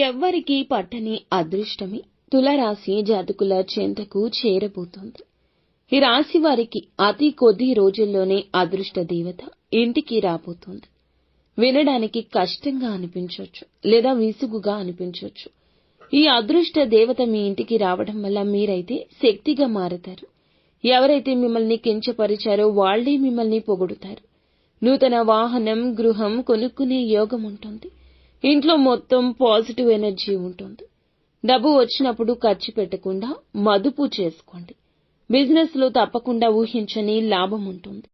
ఎవ్వరికీ పట్టని అదృష్టమి తులరాశి జాతకుల చెంతకు చేరబోతోంది. ఈ రాశి వారికి అతి కొద్ది రోజుల్లోనే అదృష్ట దేవత ఇంటికి రాబోతోంది. వినడానికి కష్టంగా అనిపించొచ్చు, లేదా విసుగుగా అనిపించొచ్చు. ఈ అదృష్ట దేవత మీ ఇంటికి రావడం వల్ల మీరైతే శక్తిగా మారతారు. ఎవరైతే మిమ్మల్ని కించపరిచారో వాళ్లే మిమ్మల్ని పొగుడుతారు. నూతన వాహనం, గృహం కొనుక్కునే యోగం ఉంటుంది. ఇంట్లో మొత్తం పాజిటివ్ ఎనర్జీ ఉంటుంది. డబ్బు వచ్చినప్పుడు ఖర్చు పెట్టకుండా మదుపు చేసుకోండి. బిజినెస్ లో తప్పకుండా ఊహించని లాభం ఉంటుంది.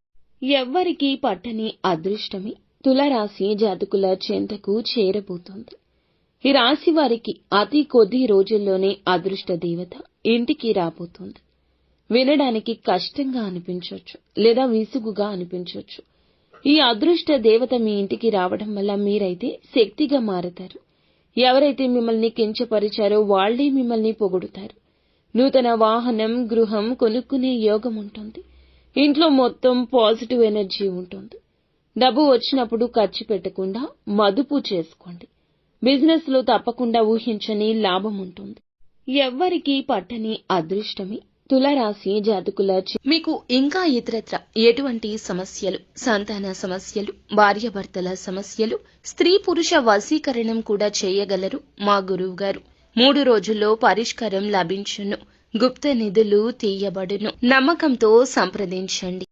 ఎవ్వరికీ పట్టని అదృష్టమి తులరాశి జాతకుల చెంతకు చేరబోతోంది. ఈ రాశి వారికి అతి కొద్ది రోజుల్లోనే అదృష్ట దేవత ఇంటికి రాబోతోంది. వినడానికి కష్టంగా అనిపించొచ్చు, లేదా విసుగుగా అనిపించొచ్చు. ఈ అదృష్ట దేవత మీ ఇంటికి రావడం వల్ల మీరైతే శక్తిగా మారతారు. ఎవరైతే మిమ్మల్ని కించపరిచారో వాళ్లే మిమ్మల్ని పొగుడుతారు. నూతన వాహనం, గృహం కొనుక్కునే యోగం ఉంటుంది. ఇంట్లో మొత్తం పాజిటివ్ ఎనర్జీ ఉంటుంది. డబ్బు వచ్చినప్పుడు ఖర్చు పెట్టకుండా మదుపు చేసుకోండి. బిజినెస్ లో తప్పకుండా ఊహించని లాభం ఉంటుంది. ఎవ్వరికీ పట్టని అదృష్టమి తులరాశి జాతకుల మీకు ఇంకా ఇతరత్ర ఎటువంటి సమస్యలు, సంతాన సమస్యలు, భార్యాభర్తల సమస్యలు, స్త్రీ పురుష వశీకరణం కూడా చేయగలరు మా గురువు గారు. 3 రోజుల్లో పరిష్కారం లభించును. గుప్త నిధులు తీయబడును. నమ్మకంతో సంప్రదించండి.